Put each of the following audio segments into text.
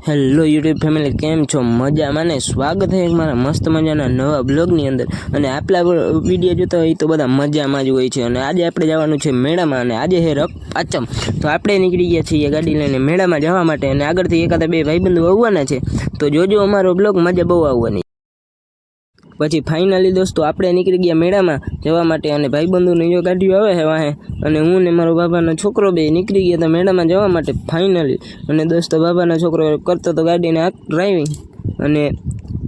Hello YouTube family, કેમ છો? મજામાં ને? સ્વાગત છે મારા મસ્ત મજાના નવા બ્લોગની અંદર. અને આપણા વિડીયો જોતા હોય તો બધા મજામાં જ હોય છે. અને આજે આપણે જવાનું છે મેળામાં, અને આજે છે રફ પાંચમ. તો આપણે નીકળી ગયા છીએ ગાડી લઈને મેળામાં જવા માટે, અને આગળથી એકાદા બે ભાઈબંધો આવવાના છે. તો જોજો અમારો બ્લોગ, મજા બહુ આવવાની. પછી ફાઇનલી દોસ્તો આપણે નીકળી ગયા મેળામાં જવા માટે, અને ભાઈબંધોની જો ગાડીઓ આવે છે વાહે, અને હું ને મારો બાબાનો છોકરો બે નીકળી ગયા હતા મેળામાં જવા માટે ફાઇનલી. અને દોસ્તો બાબાનો છોકરો કરતો તો ગાડીને ડ્રાઇવિંગ, અને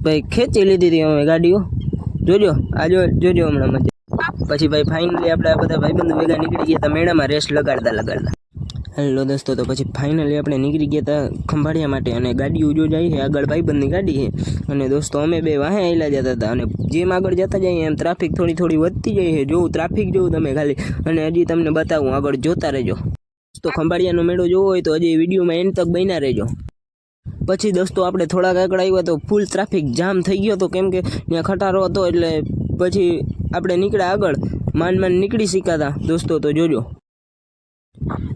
ભાઈ ખેંચી લીધી હતી અમે ગાડીઓ. જોજો જોજો હમણાં મજા. પછી ભાઈ ફાઇનલી આપણે આ બધા ભાઈબંધો ભેગા નીકળી ગયા હતા મેળામાં રેસ લગાડતા. હેલો દોસ્તો, તો પછી ફાઇનલી આપણે નીકળી ગયા હતા ખંભાળિયા માટે, અને ગાડીઓ જો જાય છે આગળ ભાઈબંધની ગાડી છે. અને દોસ્તો અમે બે વાહે આવેલા જતા હતા, અને જેમ આગળ જતા જઈએ એમ ટ્રાફિક થોડી વધતી જાય છે. જોવું ટ્રાફિક જોવું તમે ખાલી, અને હજી તમને બતાવું, આગળ જોતા રહેજો. દોસ્તો ખંભાળિયાનો મેળો જોવો હોય તો હજી વિડીયોમાં એન્ડ તક બન્યા રહેજો. પછી દોસ્તો આપણે થોડાક આગળ આવ્યા તો ફૂલ ટ્રાફિક જામ થઈ ગયો હતો, કેમ કે ત્યાં ખટારો હતો. એટલે પછી આપણે નીકળ્યા આગળ, માંડ નીકળી શીખ્યા દોસ્તો, તો જોજો.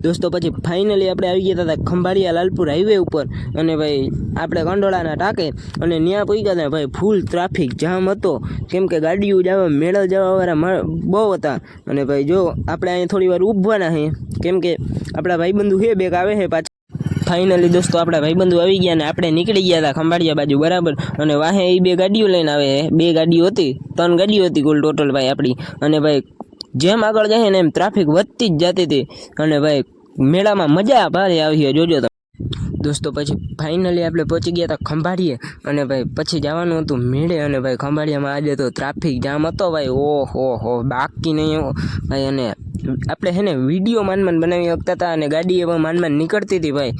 દોસ્તો પછી ફાઇનલી આપણે આવી ગયા હતા ખંભાળિયા લાલપુર હાઈવે ઉપર, અને ભાઈ આપણે કંડોળાના ટાંકે, અને ત્યાં પહોંચ્યા હતા ભાઈ. ફૂલ ટ્રાફિક જામ હતો, કેમ કે ગાડીઓ જવા મેળા જવાવાળા બહુ હતા. અને ભાઈ જો આપણે અહીંયા થોડી વાર ઊભવાના છે, કેમ કે આપણા ભાઈબંધુ છે બેગ આવે છે પાછા. ફાઇનલી દોસ્તો આપણા ભાઈબંધુ આવી ગયા, અને આપણે નીકળી ગયા હતા ખંભાળિયા બાજુ બરાબર. અને વાહે એ બે ગાડીઓ લઈને આવે છે. બે ગાડીઓ હતી, 3 ગાડીઓ હતી કુલ ટોટલ ભાઈ આપણી. અને ભાઈ જેમ આગળ જાય ને એમ ટ્રાફિક વધતી જ જતી હતી, અને ભાઈ મેળામાં મજા ભારે આવી, જોજો તમે. દોસ્તો પછી ફાઇનલી આપણે પહોંચી ગયા હતા ખંભાળીએ, અને ભાઈ પછી જવાનું હતું મેળે. અને ભાઈ ખંભાળિયામાં આજે તો ટ્રાફિક જામ હતો ભાઈ, ઓહો બાકી નહીં ભાઈ. અને આપણે છે ને વિડીયો માંડ બનાવી શકતા હતા, અને ગાડી એવા માંડ નીકળતી હતી ભાઈ.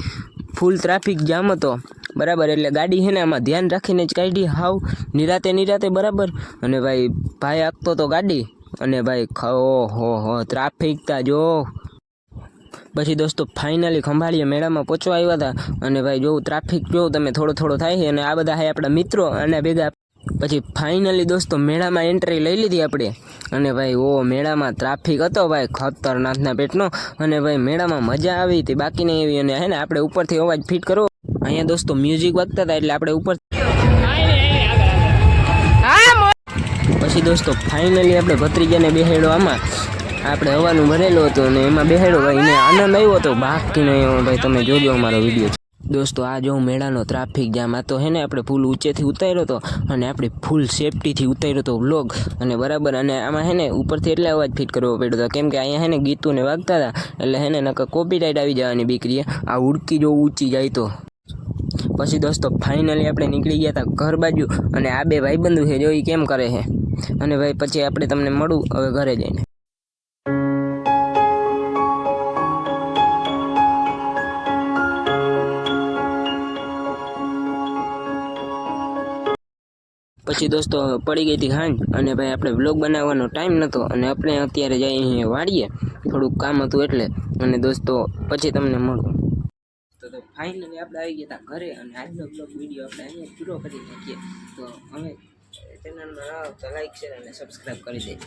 ફૂલ ટ્રાફિક જામ હતો બરાબર. એટલે ગાડી છે ને આમાં ધ્યાન રાખીને જ કાઢી, હાવ નિરાતે બરાબર. અને ભાઈ આંકતો તો ગાડી, અને ભાઈ ઓહો ટ્રાફિક તા જો. પછી દોસ્તો ફાઇનલી ખંભાળિયા મેળામાં પહોંચવા આવ્યા હતા, અને ભાઈ જોવું ટ્રાફિક જોવું તમે થોડો થાય છે. અને આ બધા છે આપણા મિત્રો અને ભેગા. પછી ફાઇનલી દોસ્તો મેળામાં એન્ટ્રી લઈ લીધી આપણે, અને ભાઈ મેળામાં ટ્રાફિક હતો ભાઈ ખતરનાકના પેટનો. અને ભાઈ મેળામાં મજા આવી હતી, બાકી નહીં આવી. અને હે ને આપણે ઉપરથી અવાજ ફિટ કરો, અહીંયા દોસ્તો મ્યુઝિક વાગતા હતા, એટલે આપણે ઉપર. પછી દોસ્તો ફાઇનલી આપણે ભત્રીજાને બેહાડ્યો આમાં. આપણે હવાનું ભરેલું હતું, અને એમાં બેહાડ્યો ભાઈ. એને આનંદ આવ્યો હતો બાકી નહીં ભાઈ. તમે જોજો અમારો વિડીયો. દોસ્તો આ જો મેળાનો ટ્રાફિક જામ. આ તો હે ને આપણે ફૂલ ઊંચેથી ઉતાર્યો હતો, અને આપણે ફૂલ સેફટીથી ઉતાર્યો હતો વ્લોગ, અને બરાબર. અને આમાં હે ને ઉપરથી એટલે અવાજ ફિટ કરવો પડ્યો હતો, કેમ કે અહીંયા હે ને ગીતોને વાગતા હતા, એટલે હે ને નકર કોપીરાઇટ આવી જવાની બીકરીએ. આ ઉડકી જો ઊંચી જાય તો. પછી દોસ્તો ફાઇનલી આપણે નીકળી ગયા હતા ઘર બાજુ, અને આ બે ભાઈબંધુ છે જો એ કેમ કરે છે. અને ભાઈ પછી આપણે તમને મળું હવે ઘરે જઈને. પછી દોસ્તો પડી ગઈ હતી હાંજ, અને ભાઈ આપણે વ્લોગ બનાવવાનો ટાઈમ નહોતો, અને આપણે અત્યારે જઈએ વાળીએ, થોડુંક કામ હતું એટલે. અને દોસ્તો પછી તમને મળું. તો ફાઇનલી આપણે આવી ગયા હતા ઘરે, અને આજનો બ્લોગ વિડીયો આપણે અહીંયા પૂરો કરી નાખીએ. તો હવે ચેનલમાં લાઈક, શેર અને સબસ્ક્રાઈબ કરી દેજો.